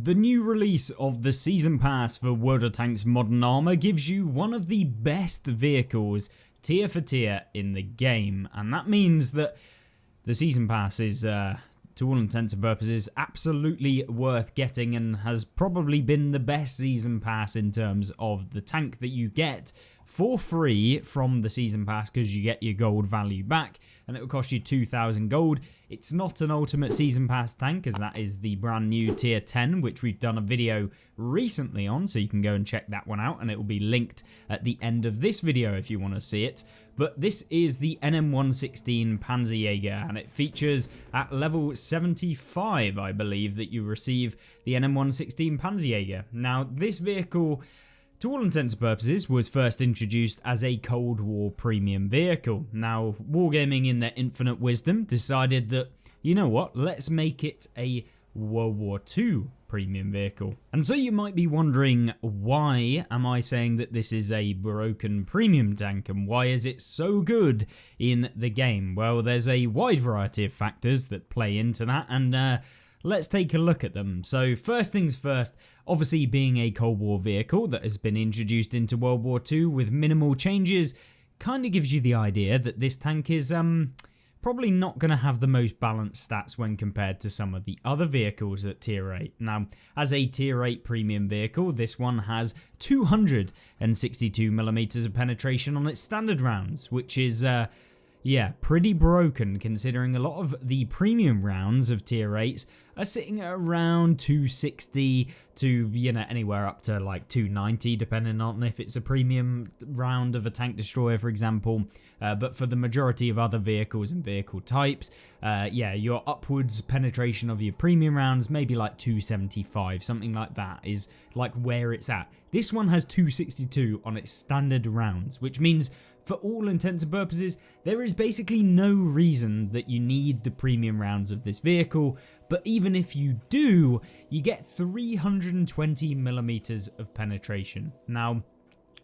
The new release of the Season Pass for World of Tanks Modern Armor gives you one of the best vehicles tier for tier in the game, and that means that the Season Pass is, to all intents and purposes, absolutely worth getting and has probably been the best Season Pass in terms of the tank that you get for free from the Season Pass, because you get your gold value back and it will cost you 2,000 gold. It's not an Ultimate Season Pass tank, as that is the brand new tier 10, which we've done a video recently on, so you can go and check that one out and it will be linked at the end of this video if you want to see it. But this is the NM116 Panzerjäger, and it features at level 75, I believe, that you receive the NM116 Panzerjäger. Now, this vehicle, to all intents and purposes, was first introduced as a Cold War premium vehicle. Now, Wargaming in their infinite wisdom decided that, you know what, let's make it a World War II premium vehicle. And so you might be wondering, why am I saying that this is a broken premium tank, and why is it so good in the game? Well, there's a wide variety of factors that play into that, and let's take a look at them. So first things first, obviously being a Cold War vehicle that has been introduced into World War II with minimal changes kind of gives you the idea that this tank is probably not going to have the most balanced stats when compared to some of the other vehicles at tier 8. Now, as a tier 8 premium vehicle, this one has 262mm of penetration on its standard rounds, which is yeah, pretty broken considering a lot of the premium rounds of tier 8s are sitting at around 260 to, you know, anywhere up to like 290 depending on if it's a premium round of a tank destroyer, for example. But for the majority of other vehicles and vehicle types, yeah, your upwards penetration of your premium rounds, maybe like 275, something like that is like where it's at. This one has 262 on its standard rounds, which means for all intents and purposes, there is basically no reason that you need the premium rounds of this vehicle, but even if you do, you get 320mm of penetration. Now,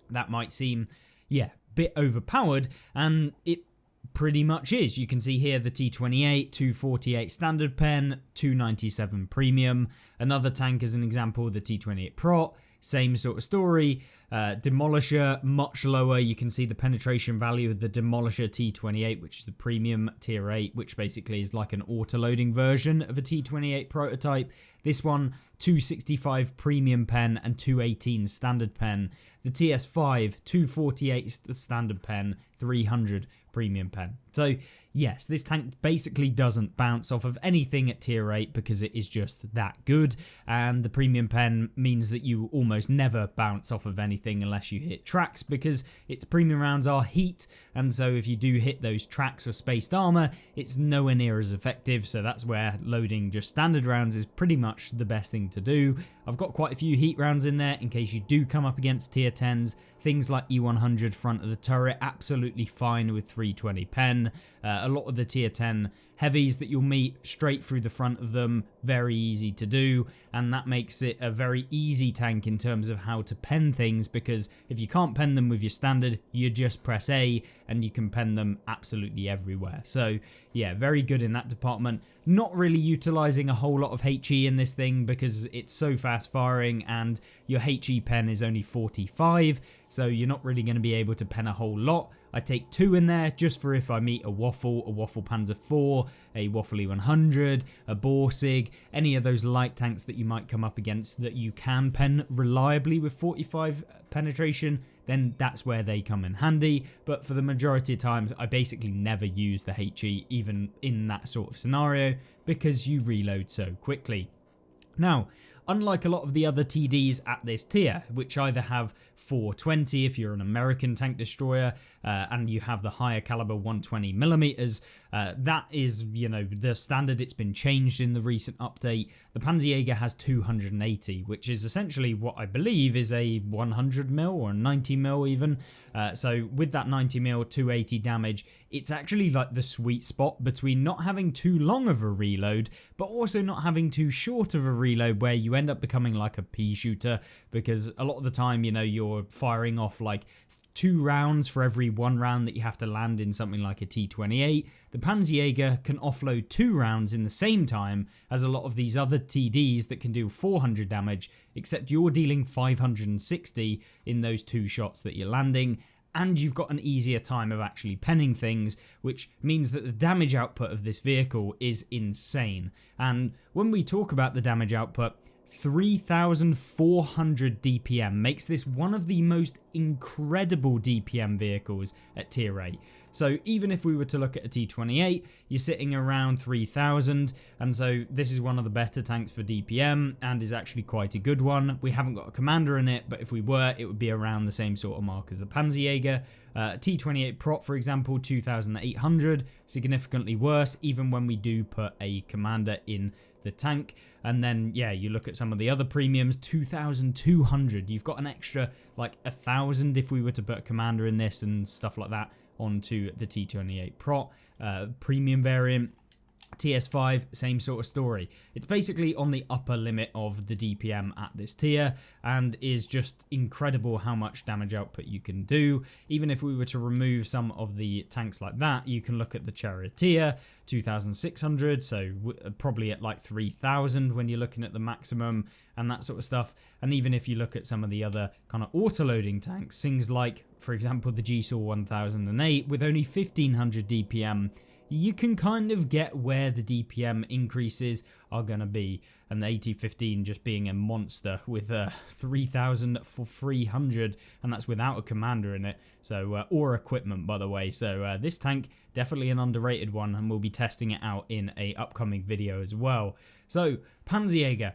that might seem, yeah, a bit overpowered, and it pretty much is. You can see here the T28, 248 standard pen, 297 premium. Another tank as an example, the T28 Prot, same sort of story. Demolisher, much lower. You can see the penetration value of the Demolisher T28, which is the premium tier 8, which basically is like an auto-loading version of a T28 prototype. This one, 265 premium pen and 218 standard pen. The TS5, 248 standard pen, 300 premium pen. So yes, this tank basically doesn't bounce off of anything at tier 8 because it is just that good, and the premium pen means that you almost never bounce off of anything unless you hit tracks, because its premium rounds are heat, and so if you do hit those tracks or spaced armor, it's nowhere near as effective. So that's where loading just standard rounds is pretty much the best thing to do. I've got quite a few heat rounds in there in case you do come up against tier 10s. Things like E100 front of the turret, absolutely fine with 320 pen. A lot of the tier 10 heavies that you'll meet straight through the front of them, very easy to do, and that makes it a very easy tank in terms of how to pen things, because if you can't pen them with your standard, you just press A and you can pen them absolutely everywhere. So yeah, very good in that department. Not really utilizing a whole lot of HE in this thing because it's so fast firing and your HE pen is only 45, so you're not really going to be able to pen a whole lot. I take 2 in there just for if I meet a Waffle Panzer IV, a Waffle E100, a Borsig, any of those light tanks that you might come up against that you can pen reliably with 45 penetration, then that's where they come in handy. But for the majority of times, I basically never use the HE even in that sort of scenario because you reload so quickly. Now, unlike a lot of the other TDs at this tier, which either have 420 if you're an American tank destroyer, and you have the higher caliber 120mm, that is, you know, the standard. It's been changed in the recent update. The Panzerjäger has 280, which is essentially what I believe is a 100mm or 90mm even. So with that 90mm, 280 damage, it's actually like the sweet spot between not having too long of a reload, but also not having too short of a reload where you end up becoming like a pea shooter, because a lot of the time, you know, you're firing off like 2 rounds for every 1 round that you have to land in something like a T28, the Panzerjäger can offload 2 rounds in the same time as a lot of these other TDs that can do 400 damage, except you're dealing 560 in those 2 shots that you're landing, and you've got an easier time of actually penning things, which means that the damage output of this vehicle is insane. And when we talk about the damage output, 3,400 DPM makes this one of the most incredible DPM vehicles at tier 8. So even if we were to look at a T28, you're sitting around 3,000, and so this is one of the better tanks for DPM and is actually quite a good one. We haven't got a commander in it, but if we were, it would be around the same sort of mark as the Panzerjäger. T28 prot, for example, 2,800, significantly worse even when we do put a commander in the tank. And then yeah, you look at some of the other premiums, 2,200. You've got an extra like 1,000 if we were to put a commander in this and stuff like that onto the T28 prot. Premium variant, TS5, same sort of story. It's basically on the upper limit of the DPM at this tier and is just incredible how much damage output you can do. Even if we were to remove some of the tanks like that, you can look at the Charioteer, 2,600, so probably at like 3,000 when you're looking at the maximum and that sort of stuff. And even if you look at some of the other kind of auto-loading tanks, things like, for example, the GSAW 1008 with only 1,500 DPM, you can kind of get where the DPM increases are going to be. And the AT-15 just being a monster with 3,300, and that's without a commander in it, so or equipment, by the way. So this tank, definitely an underrated one, and we'll be testing it out in a upcoming video as well. So Panzerjäger,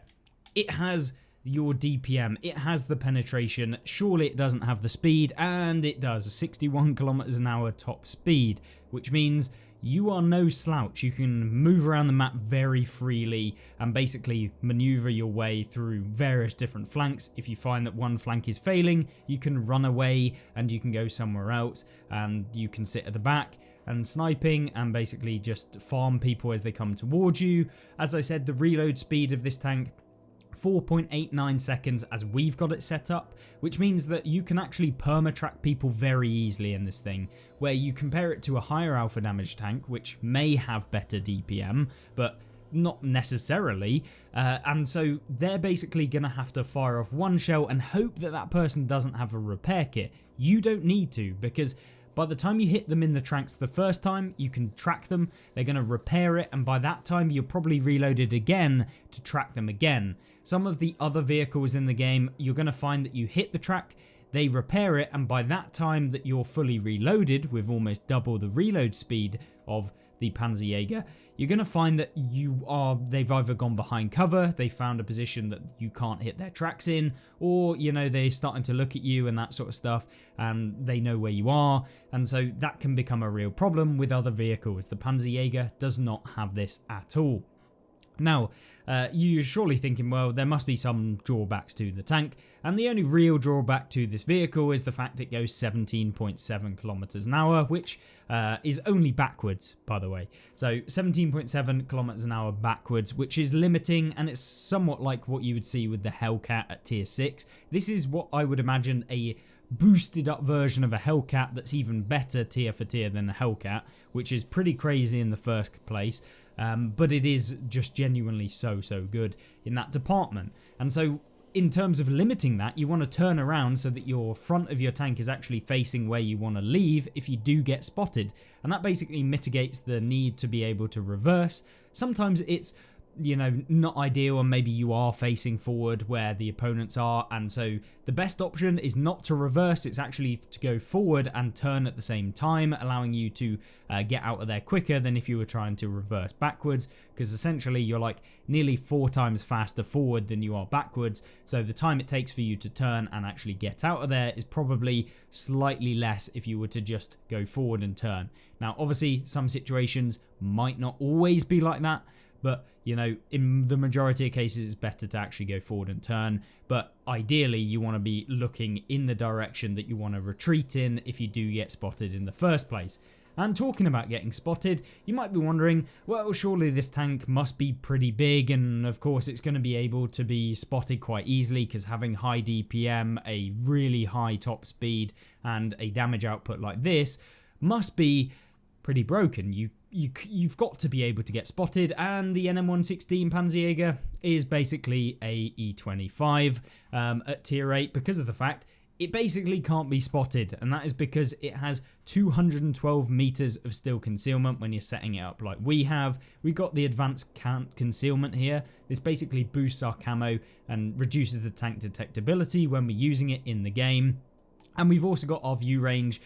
it has your DPM, it has the penetration, surely it doesn't have the speed, and it does, 61 kilometers an hour top speed, which means you are no slouch. You can move around the map very freely and basically maneuver your way through various different flanks. If you find that one flank is failing, you can run away and you can go somewhere else, and you can sit at the back and sniping and basically just farm people as they come towards you. As I said, the reload speed of this tank, 4.89 seconds as we've got it set up, which means that you can actually perma-track people very easily in this thing, where you compare it to a higher alpha damage tank, which may have better DPM, but not necessarily, and so they're basically going to have to fire off one shell and hope that that person doesn't have a repair kit. You don't need to, because by the time you hit them in the tracks the first time, you can track them, they're going to repair it, and by that time you're probably reloaded again to track them again. Some of the other vehicles in the game, you're going to find that you hit the track, they repair it, and by that time that you're fully reloaded with almost double the reload speed of the Panzerjäger, you're going to find that they've either gone behind cover, they found a position that you can't hit their tracks in, or you know, they're starting to look at you and that sort of stuff, and they know where you are, and so that can become a real problem with other vehicles. The Panzerjäger does not have this at all. Now, you're surely thinking, well, there must be some drawbacks to the tank, and the only real drawback to this vehicle is the fact it goes 17.7 kilometers an hour, which is only backwards, by the way. So 17.7 kilometers an hour backwards, which is limiting, and it's somewhat like what you would see with the Hellcat at tier 6. This is what I would imagine a boosted up version of a Hellcat that's even better tier for tier than a Hellcat, which is pretty crazy in the first place. But it is just genuinely so good in that department. And so in terms of limiting that, you want to turn around so that your front of your tank is actually facing where you want to leave if you do get spotted, and that basically mitigates the need to be able to reverse. Sometimes it's, you know, not ideal, and maybe you are facing forward where the opponents are, and so the best option is not to reverse, it's actually to go forward and turn at the same time, allowing you to get out of there quicker than if you were trying to reverse backwards, because essentially you're like nearly 4 times faster forward than you are backwards, so the time it takes for you to turn and actually get out of there is probably slightly less if you were to just go forward and turn. Now obviously some situations might not always be like that, but you know, in the majority of cases it's better to actually go forward and turn, but ideally you want to be looking in the direction that you want to retreat in if you do get spotted in the first place. And talking about getting spotted, you might be wondering, well, surely this tank must be pretty big, and of course it's going to be able to be spotted quite easily because having high DPM, a really high top speed, and a damage output like this must be pretty broken. You've got to be able to get spotted, and the NM116 Panzerjäger is basically a E25 at tier 8 because of the fact it basically can't be spotted, and that is because it has 212 meters of still concealment when you're setting it up like we have. We've got the advanced concealment here. This basically boosts our camo and reduces the tank detectability when we're using it in the game. And we've also got our view range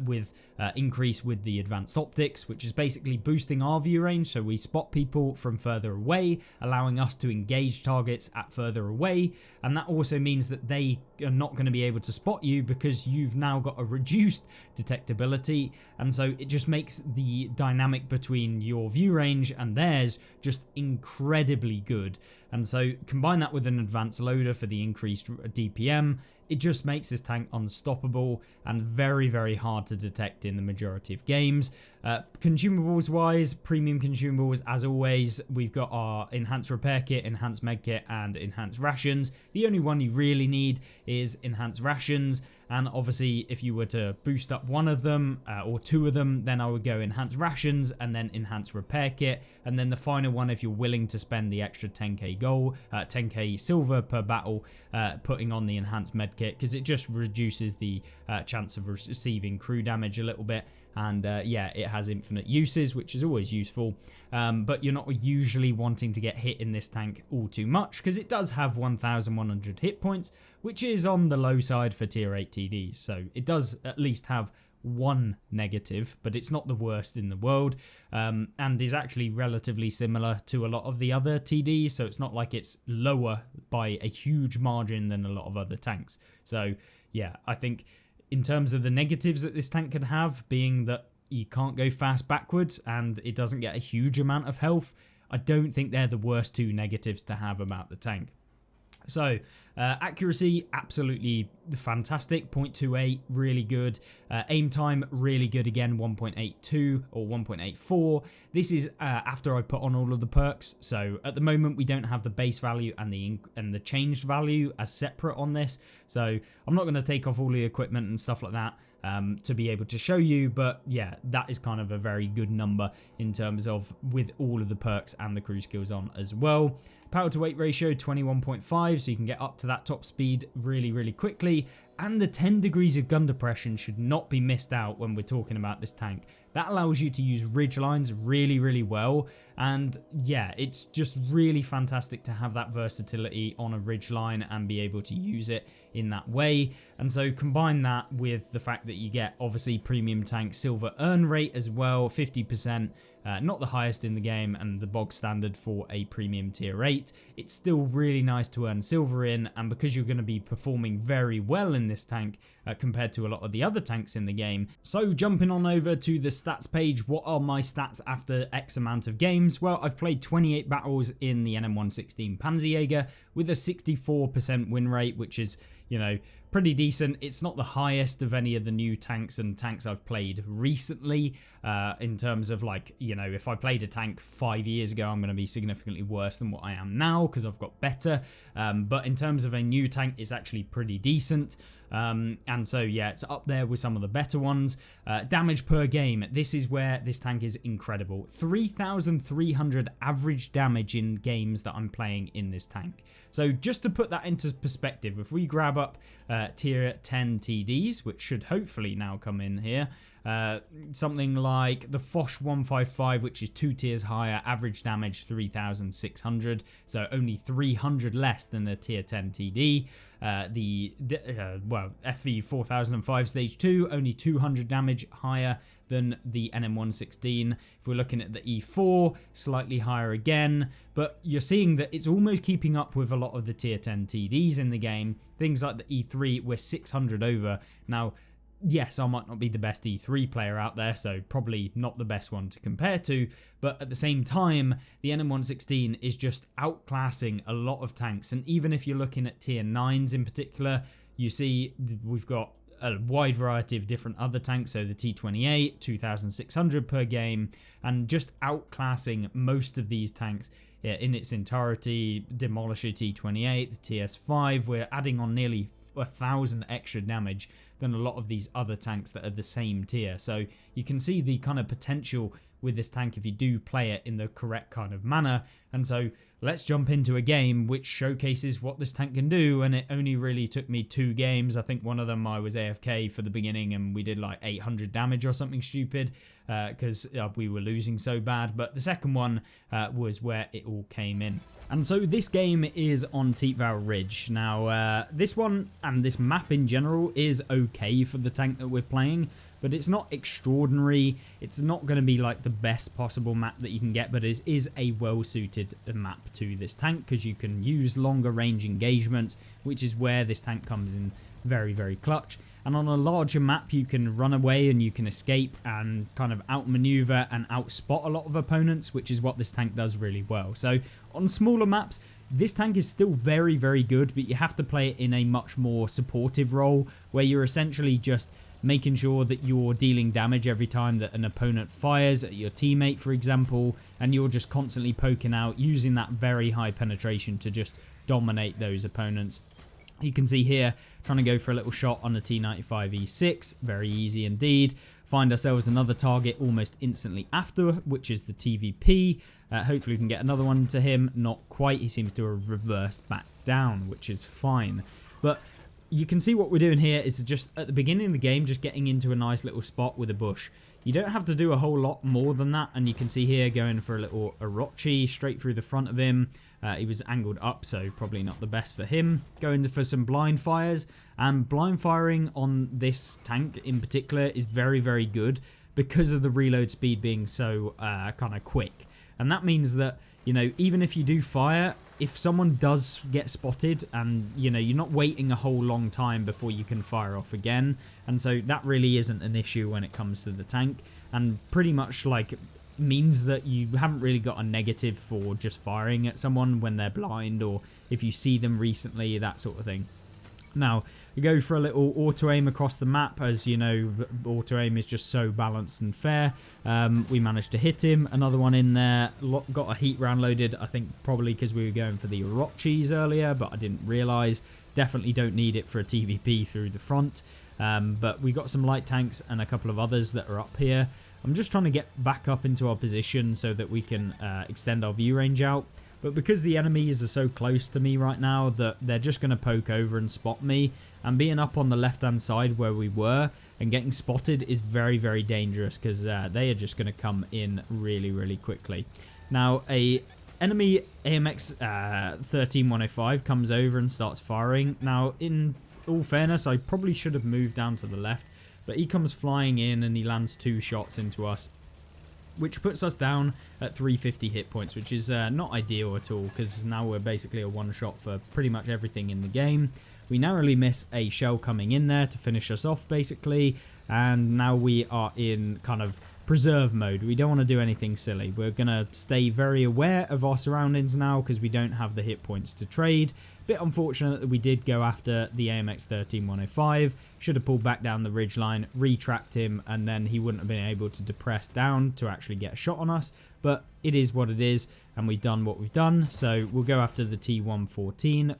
with increase with the advanced optics, which is basically boosting our view range so we spot people from further away, allowing us to engage targets at further away. And that also means that they are not going to be able to spot you because you've now got a reduced detectability. And so it just makes the dynamic between your view range and theirs just incredibly good. And so combine that with an advanced loader for the increased DPM, it just makes this tank unstoppable and very, very hard to detect in the majority of games. Consumables wise, premium consumables as always, we've got our enhanced repair kit, enhanced med kit, and enhanced rations. The only one you really need is enhanced rations, and obviously if you were to boost up one of them or two of them, then I would go enhanced rations and then enhanced repair kit, and then the final one, if you're willing to spend the extra 10k gold, 10k silver per battle, putting on the enhanced med kit, because it just reduces the chance of receiving crew damage a little bit. And yeah, it has infinite uses, which is always useful, but you're not usually wanting to get hit in this tank all too much because it does have 1100 hit points, which is on the low side for tier 8 TDs. So it does at least have one negative, but it's not the worst in the world, and is actually relatively similar to a lot of the other TDs. So it's not like it's lower by a huge margin than a lot of other tanks. So yeah, I think in terms of the negatives that this tank can have, being that you can't go fast backwards and it doesn't get a huge amount of health, I don't think they're the worst two negatives to have about the tank. So accuracy, absolutely fantastic, 0.28, really good. Aim time, really good again, 1.82 or 1.84. This is after I put on all of the perks. So at the moment we don't have the base value and the changed value as separate on this. So I'm not going to take off all the equipment and stuff like that to be able to show you, but yeah, that is kind of a very good number in terms of with all of the perks and the crew skills on as well. Power to weight ratio 21.5, so you can get up to that top speed really, really quickly. And the 10 degrees of gun depression should not be missed out when we're talking about this tank. That allows you to use ridge lines really, really well. And yeah, it's just really fantastic to have that versatility on a ridge line and be able to use it in that way. And so combine that with the fact that you get obviously premium tank silver earn rate as well, 50%. Not the highest in the game and the bog standard for a premium tier 8. It's still really nice to earn silver in, and because you're going to be performing very well in this tank compared to a lot of the other tanks in the game. So jumping on over to the stats page, what are my stats after X amount of games? Well, I've played 28 battles in the NM116 Panzerjäger with a 64% win rate, which is, you know, pretty decent. It's not the highest of any of the new tanks and tanks I've played recently in terms of, like, you know, if I played a tank 5 years ago, I'm going to be significantly worse than what I am now because I've got better. But in terms of a new tank, it's actually pretty decent. And so yeah, it's up there with some of the better ones. Damage per game, this is where this tank is incredible. 3,300 average damage in games that I'm playing in this tank. So just to put that into perspective, if we grab up tier 10 TDs, which should hopefully now come in here, something like the Foch 155, which is 2 tiers higher, average damage 3,600, so only 300 less than the tier 10 TD. Well, FV 4005 stage 2, only 200 damage higher than the NM116. If we're looking at the E4, slightly higher again, but you're seeing that it's almost keeping up with a lot of the tier 10 TDs in the game. Things like the E3, we're 600 over. Now, yes, I might not be the best E3 player out there, so probably not the best one to compare to, but at the same time, the NM116 is just outclassing a lot of tanks. And even if you're looking at tier 9s in particular, you see we've got a wide variety of different other tanks, so the T28, 2600 per game, and just outclassing most of these tanks in its entirety. Demolisher T28, the TS5, we're adding on nearly 1,000 extra damage than a lot of these other tanks that are the same tier. So you can see the kind of potential with this tank if you do play it in the correct kind of manner. And so let's jump into a game which showcases what this tank can do, and it only really took me 2 games. I think one of them I was AFK for the beginning and we did like 800 damage or something stupid because we were losing so bad, but the second one was where it all came in. And so this game is on Tietval Ridge. Now this one and this map in general is okay for the tank that we're playing, but it's not extraordinary. It's not going to be like the best possible map that you can get, but it is a well suited map to this tank because you can use longer range engagements, which is where this tank comes in very, very clutch. And on a larger map you can run away and you can escape and kind of outmaneuver and outspot a lot of opponents, which is what this tank does really well. So on smaller maps this tank is still very, very good, but you have to play it in a much more supportive role where you're essentially just making sure that you're dealing damage every time that an opponent fires at your teammate, for example, and you're just constantly poking out, using that very high penetration to just dominate those opponents. You can see here, trying to go for a little shot on the T95E6, very easy indeed. Find ourselves another target almost instantly after, which is the TVP. Hopefully we can get another one to him, not quite, he seems to have reversed back down, which is fine. But you can see what we're doing here is just at the beginning of the game, just getting into a nice little spot with a bush. You don't have to do a whole lot more than that, and you can see here going for a little Orochi straight through the front of him. He was angled up, so probably not the best for him. Going for some blind fires, and blind firing on this tank in particular is very, very good because of the reload speed being so kind of quick. And that means that, you know, even if you do fire, if someone does get spotted and, you know, you're not waiting a whole long time before you can fire off again. And so that really isn't an issue when it comes to the tank, and pretty much like means that you haven't really got a negative for just firing at someone when they're blind or if you see them recently, that sort of thing. Now, we go for a little auto-aim across the map. As you know, auto-aim is just so balanced and fair. We managed to hit him. Another one in there. Got a heat round loaded, I think probably because we were going for the Orochis earlier, but I didn't realise. Definitely don't need it for a TVP through the front. But we got some light tanks and a couple of others that are up here. I'm just trying to get back up into our position so that we can extend our view range out. But because the enemies are so close to me right now that they're just going to poke over and spot me, and being up on the left hand side where we were and getting spotted is very, very dangerous because they are just going to come in really, really quickly. Now a enemy AMX 13105 comes over and starts firing. Now in all fairness, I probably should have moved down to the left, but he comes flying in and he lands 2 shots into us, which puts us down at 350 hit points, which is not ideal at all because now we're basically a one shot for pretty much everything in the game. We narrowly miss a shell coming in there to finish us off basically, and now we are in kind of preserve mode. We don't want to do anything silly. We're going to stay very aware of our surroundings now because we don't have the hit points to trade. Bit unfortunate that we did go after the AMX 13105. Should have pulled back down the ridgeline, retracked him, and then he wouldn't have been able to depress down to actually get a shot on us. But it is what it is, and we've done what we've done. So we'll go after the T114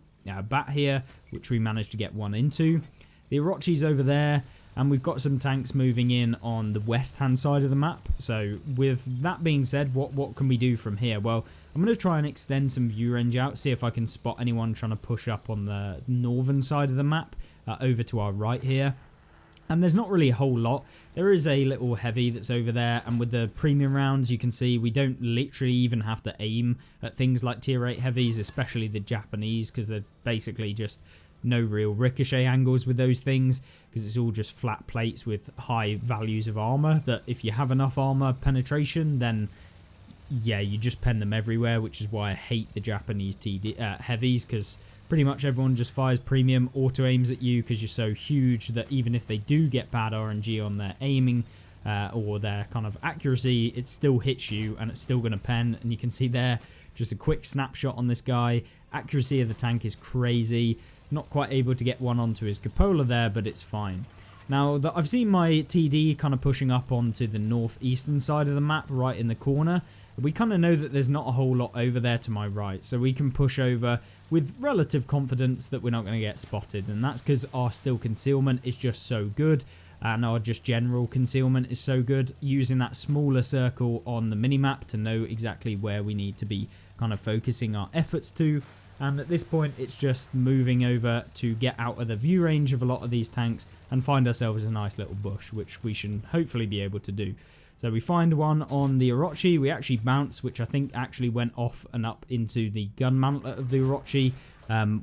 bat here, which we managed to get one into. The Orochi's over there, and we've got some tanks moving in on the west hand side of the map. So with that being said, what can we do from here? Well, I'm going to try and extend some view range out, see if I can spot anyone trying to push up on the northern side of the map over to our right here. And there's not really a whole lot. There is a little heavy that's over there, and with the premium rounds you can see we don't literally even have to aim at things like tier 8 heavies, especially the Japanese, because they're basically just no real ricochet angles with those things, because it's all just flat plates with high values of armor that if you have enough armor penetration, then yeah, you just pen them everywhere, which is why I hate the Japanese heavies, because pretty much everyone just fires premium, auto aims at you because you're so huge that even if they do get bad RNG on their aiming or their kind of accuracy, it still hits you and it's still going to pen. And you can see there just a quick snapshot on this guy. Accuracy of the tank is crazy. Not quite able to get one onto his cupola there, but it's fine. Now, I've seen my TD kind of pushing up onto the northeastern side of the map, right in the corner. We kind of know that there's not a whole lot over there to my right, so we can push over with relative confidence that we're not going to get spotted, and that's because our still concealment is just so good, and our just general concealment is so good, using that smaller circle on the minimap to know exactly where we need to be kind of focusing our efforts to. And at this point, it's just moving over to get out of the view range of a lot of these tanks and find ourselves a nice little bush, which we should hopefully be able to do. So we find one on the Orochi, we actually bounce, which I think actually went off and up into the gun mantlet of the Orochi,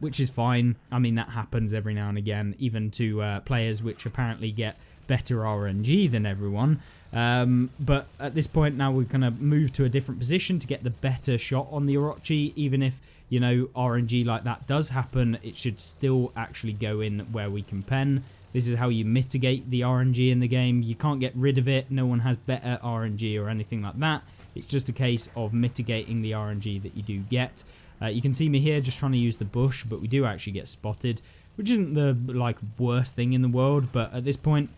which is fine. I mean, that happens every now and again, even to players which apparently get better RNG than everyone. But at this point now, we're going to move to a different position to get the better shot on the Orochi. Even if, you know, RNG like that does happen, it should still actually go in where we can pen. This is how you mitigate the RNG in the game. You can't get rid of it. No one has better RNG or anything like that. It's just a case of mitigating the RNG that you do get. You can see me here just trying to use the bush, but we do actually get spotted, which isn't the worst thing in the world. But at this point,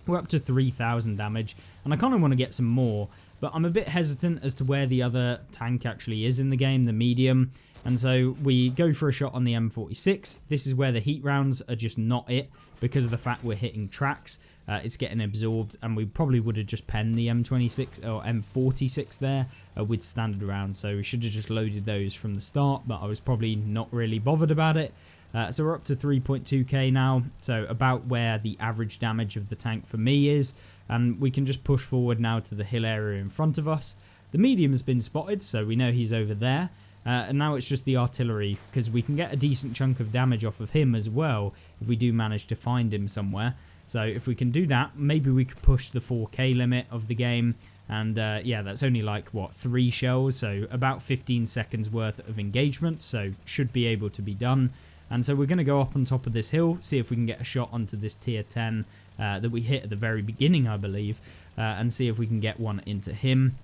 we're up to 3,000 damage, and I kind of want to get some more, but I'm a bit hesitant as to where the other tank actually is in the game, the medium. And so we go for a shot on the M46. This is where the heat rounds are just not it, because of the fact we're hitting tracks. It's getting absorbed, and we probably would have just penned the M26 or M46 there with standard rounds. So we should have just loaded those from the start, but I was probably not really bothered about it. So we're up to 3.2k now, so about where the average damage of the tank for me is, and we can just push forward now to the hill area in front of us. The medium has been spotted, so we know he's over there. And now it's just the artillery, because we can get a decent chunk of damage off of him as well if we do manage to find him somewhere. So if we can do that, maybe we could push the 4k limit of the game. And yeah, that's only like, what, 3 shells, so about 15 seconds worth of engagement, so should be able to be done. And so we're going to go up on top of this hill, see if we can get a shot onto this tier 10 that we hit at the very beginning, I believe, and see if we can get one into him,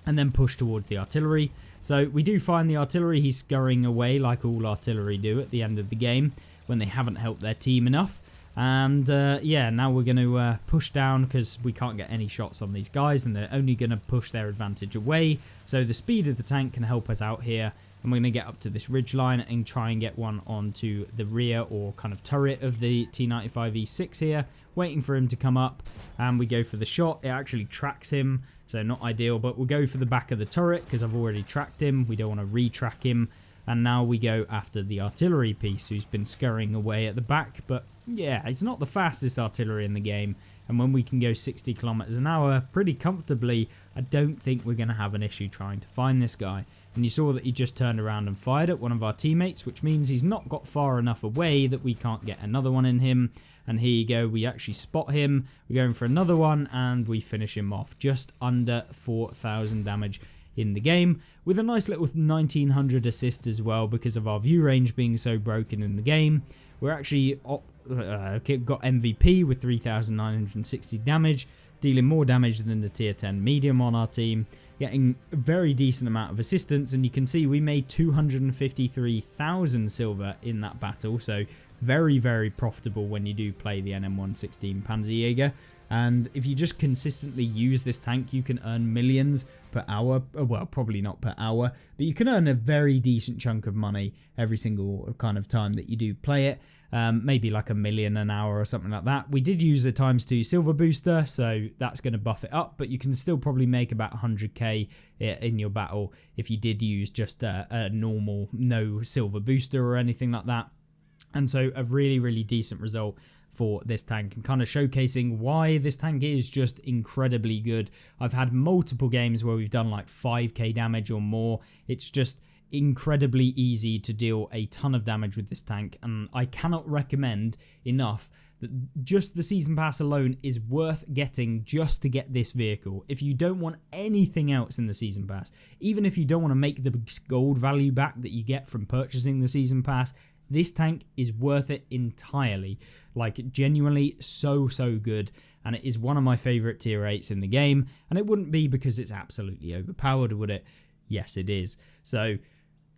and then push towards the artillery. So we do find the artillery. He's scurrying away like all artillery do at the end of the game when they haven't helped their team enough. And yeah, now we're going to push down because we can't get any shots on these guys, and they're only going to push their advantage away. So the speed of the tank can help us out here. And we're going to get up to this ridge line and try and get one onto the rear or kind of turret of the T95E6 here, waiting for him to come up. And we go for the shot. It actually tracks him, so not ideal, but we'll go for the back of the turret because I've already tracked him. We don't want to re-track him. And now we go after the artillery piece, who's been scurrying away at the back. But yeah, it's not the fastest artillery in the game. And when we can go 60 kilometers an hour pretty comfortably, I don't think we're going to have an issue trying to find this guy. And you saw that he just turned around and fired at one of our teammates, which means he's not got far enough away that we can't get another one in him. And here you go, we actually spot him, we're going for another one, and we finish him off. Just under 4,000 damage in the game, with a nice little 1900 assist as well, because of our view range being so broken in the game. We're actually got MVP with 3,960 damage, dealing more damage than the tier 10 medium on our team, getting a very decent amount of assistance. And you can see we made 253,000 silver in that battle, so very, very profitable when you do play the NM116 Panzerjäger. And if you just consistently use this tank, you can earn millions per hour. Well, probably not per hour, but you can earn a very decent chunk of money every single kind of time that you do play it. Maybe like $1 million an hour or something like that. We did use a ×2 silver booster, so that's going to buff it up, but you can still probably make about 100k in your battle if you did use just a normal no silver booster or anything like that. And so a really, really decent result for this tank, and kind of showcasing why this tank is just incredibly good. I've had multiple games where we've done like 5k damage or more. It's just incredibly easy to deal a ton of damage with this tank, and I cannot recommend enough that just the season pass alone is worth getting just to get this vehicle. If you don't want anything else in the season pass, even if you don't want to make the gold value back that you get from purchasing the season pass, this tank is worth it entirely. Like, genuinely so good, and it is one of my favorite tier 8s in the game, and it wouldn't be because it's absolutely overpowered, would it? Yes, it is. So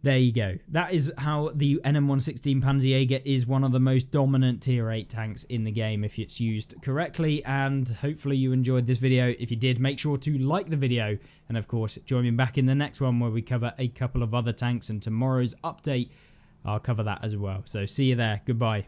there you go. That is how the NM116 Panzerjäger is one of the most dominant tier 8 tanks in the game if it's used correctly, and hopefully you enjoyed this video. If you did, make sure to like the video, and of course join me back in the next one where we cover a couple of other tanks, and tomorrow's update I'll cover that as well. So see you there. Goodbye.